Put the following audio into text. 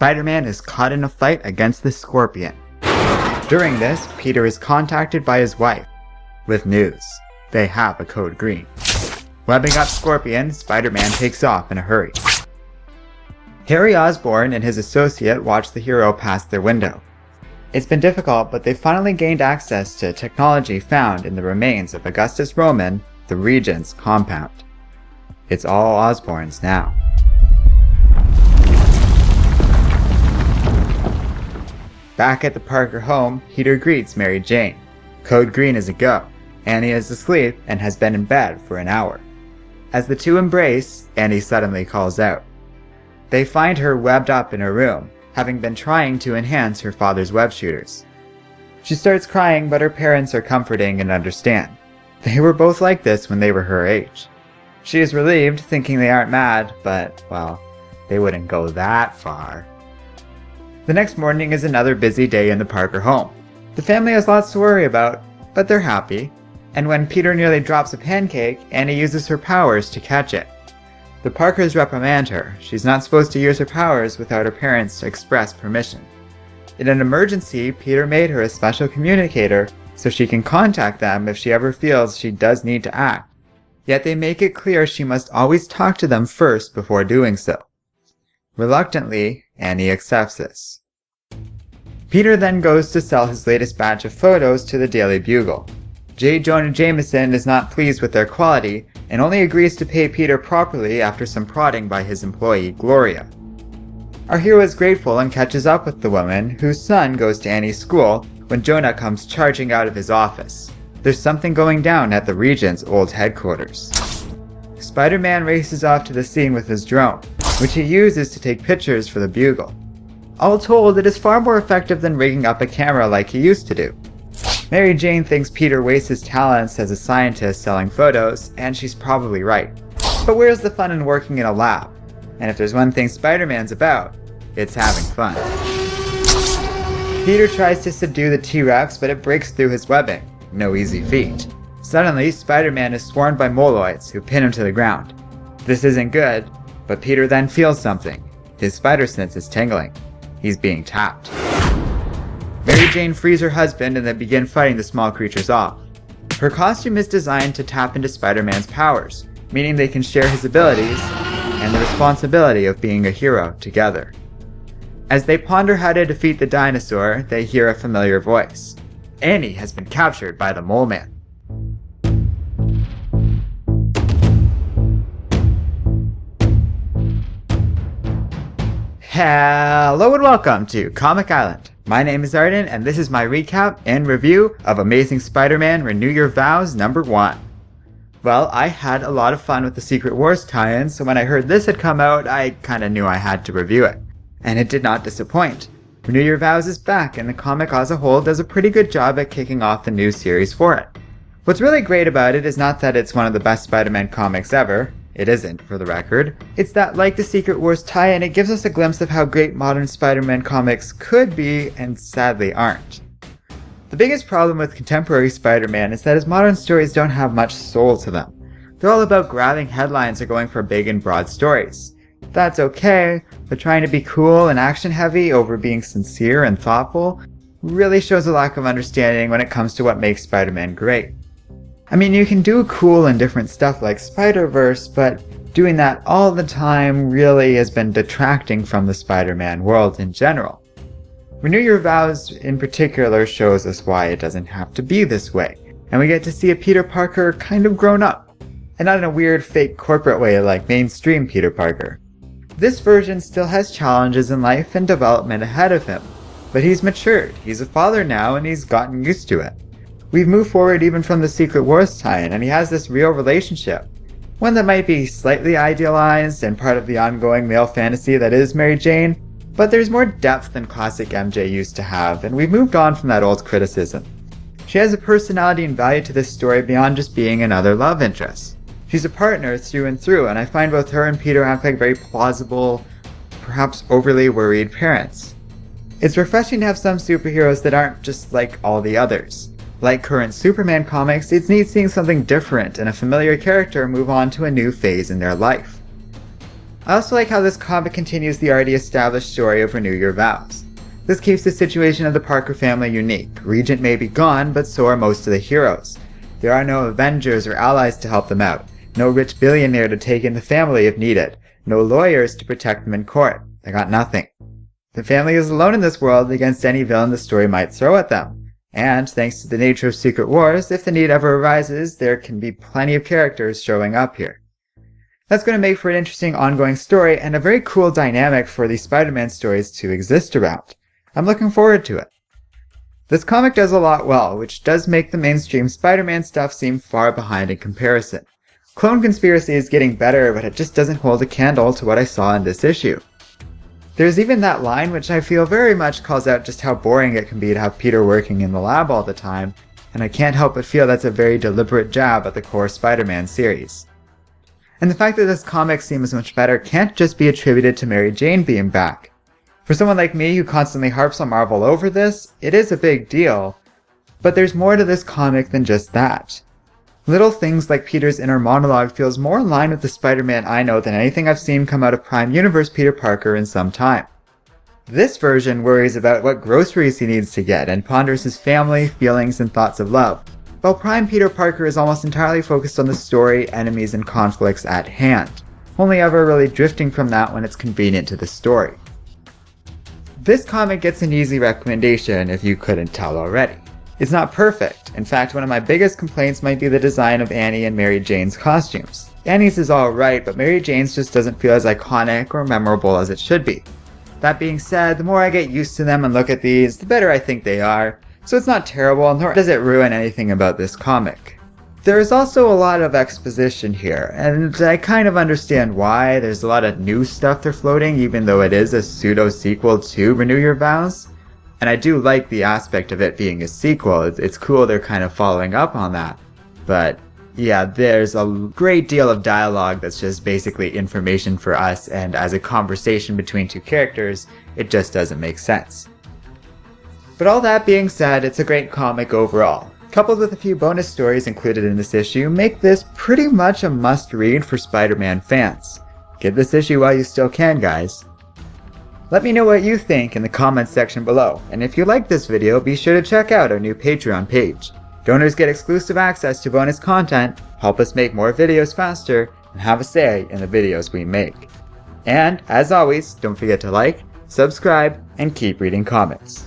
Spider-Man is caught in a fight against the Scorpion. During this, Peter is contacted by his wife with news. They have a code green. Webbing up Scorpion, Spider-Man takes off in a hurry. Harry Osborn and his associate watch the hero past their window. It's been difficult, but they've finally gained access to technology found in the remains of Augustus Roman, the Regent's compound. It's all Osborn's now. Back at the Parker home, Peter greets Mary Jane. Code green is a go. Annie is asleep and has been in bed for an hour. As the two embrace, Annie suddenly calls out. They find her webbed up in her room, having been trying to enhance her father's web shooters. She starts crying, but her parents are comforting and understand. They were both like this when they were her age. She is relieved, thinking they aren't mad, but, well, they wouldn't go that far. The next morning is another busy day in the Parker home. The family has lots to worry about, but they're happy. And when Peter nearly drops a pancake, Annie uses her powers to catch it. The Parkers reprimand her. She's not supposed to use her powers without her parents' express permission. In an emergency, Peter made her a special communicator so she can contact them if she ever feels she does need to act. Yet they make it clear she must always talk to them first before doing so. Reluctantly, Annie accepts this. Peter then goes to sell his latest batch of photos to the Daily Bugle. J. Jonah Jameson is not pleased with their quality and only agrees to pay Peter properly after some prodding by his employee, Gloria. Our hero is grateful and catches up with the woman, whose son goes to Annie's school, when Jonah comes charging out of his office. There's something going down at the Regent's old headquarters. Spider-Man races off to the scene with his drone, which he uses to take pictures for the Bugle. All told, it is far more effective than rigging up a camera like he used to do. Mary Jane thinks Peter wastes his talents as a scientist selling photos, and she's probably right. But where's the fun in working in a lab? And if there's one thing Spider-Man's about, it's having fun. Peter tries to subdue the T-Rex, but it breaks through his webbing. No easy feat. Suddenly, Spider-Man is swarmed by moloids, who pin him to the ground. This isn't good, but Peter then feels something. His spider sense is tingling. He's being tapped. Mary Jane frees her husband and they begin fighting the small creatures off. Her costume is designed to tap into Spider-Man's powers, meaning they can share his abilities and the responsibility of being a hero together. As they ponder how to defeat the dinosaur, they hear a familiar voice. Annie has been captured by the Mole Man. Hello and welcome to Comic Island. My name is Arden, and this is my recap and review of Amazing Spider-Man Renew Your Vows #1. Well, I had a lot of fun with the Secret Wars tie-in, so when I heard this had come out, I kinda knew I had to review it. And it did not disappoint. Renew Your Vows is back, and the comic as a whole does a pretty good job at kicking off the new series for it. What's really great about it is not that it's one of the best Spider-Man comics ever. It isn't, for the record. It's that, like the Secret Wars tie-in, it gives us a glimpse of how great modern Spider-Man comics could be, and sadly aren't. The biggest problem with contemporary Spider-Man is that his modern stories don't have much soul to them. They're all about grabbing headlines or going for big and broad stories. That's okay, but trying to be cool and action-heavy over being sincere and thoughtful really shows a lack of understanding when it comes to what makes Spider-Man great. I mean, you can do cool and different stuff like Spider-Verse, but doing that all the time really has been detracting from the Spider-Man world in general. Renew Your Vows in particular shows us why it doesn't have to be this way, and we get to see a Peter Parker kind of grown up, and not in a weird fake corporate way like mainstream Peter Parker. This version still has challenges in life and development ahead of him, but he's matured, he's a father now, and he's gotten used to it. We've moved forward even from the Secret Wars tie-in, and he has this real relationship. One that might be slightly idealized and part of the ongoing male fantasy that is Mary Jane, but there's more depth than classic MJ used to have, and we've moved on from that old criticism. She has a personality and value to this story beyond just being another love interest. She's a partner through and through, and I find both her and Peter act like very plausible, perhaps overly worried parents. It's refreshing to have some superheroes that aren't just like all the others. Like current Superman comics, it's neat seeing something different and a familiar character move on to a new phase in their life. I also like how this comic continues the already established story of Renew Your Vows. This keeps the situation of the Parker family unique. Regent may be gone, but so are most of the heroes. There are no Avengers or allies to help them out, no rich billionaire to take in the family if needed, no lawyers to protect them in court. They got nothing. The family is alone in this world against any villain the story might throw at them. And thanks to the nature of Secret Wars, if the need ever arises, there can be plenty of characters showing up here. That's going to make for an interesting ongoing story and a very cool dynamic for these Spider-Man stories to exist around. I'm looking forward to it. This comic does a lot well, which does make the mainstream Spider-Man stuff seem far behind in comparison. Clone Conspiracy is getting better, but it just doesn't hold a candle to what I saw in this issue. There's even that line which I feel very much calls out just how boring it can be to have Peter working in the lab all the time, and I can't help but feel that's a very deliberate jab at the core Spider-Man series. And the fact that this comic seems much better can't just be attributed to Mary Jane being back. For someone like me who constantly harps on Marvel over this, it is a big deal, but there's more to this comic than just that. Little things like Peter's inner monologue feels more in line with the Spider-Man I know than anything I've seen come out of Prime Universe Peter Parker in some time. This version worries about what groceries he needs to get and ponders his family, feelings, and thoughts of love, while Prime Peter Parker is almost entirely focused on the story, enemies, and conflicts at hand, only ever really drifting from that when it's convenient to the story. This comic gets an easy recommendation if you couldn't tell already. It's not perfect. In fact, one of my biggest complaints might be the design of Annie and Mary Jane's costumes. Annie's is alright, but Mary Jane's just doesn't feel as iconic or memorable as it should be. That being said, the more I get used to them and look at these, the better I think they are. So it's not terrible, nor does it ruin anything about this comic. There is also a lot of exposition here, and I kind of understand why. There's a lot of new stuff they're floating, even though it is a pseudo-sequel to Renew Your Vows. And I do like the aspect of it being a sequel. It's cool they're kind of following up on that. But yeah, there's a great deal of dialogue that's just basically information for us, and as a conversation between two characters, it just doesn't make sense. But all that being said, it's a great comic overall. Coupled with a few bonus stories included in this issue, make this pretty much a must-read for Spider-Man fans. Get this issue while you still can, guys. Let me know what you think in the comments section below, and if you like this video, be sure to check out our new Patreon page. Donors get exclusive access to bonus content, help us make more videos faster, and have a say in the videos we make. And, as always, don't forget to like, subscribe, and keep reading comics.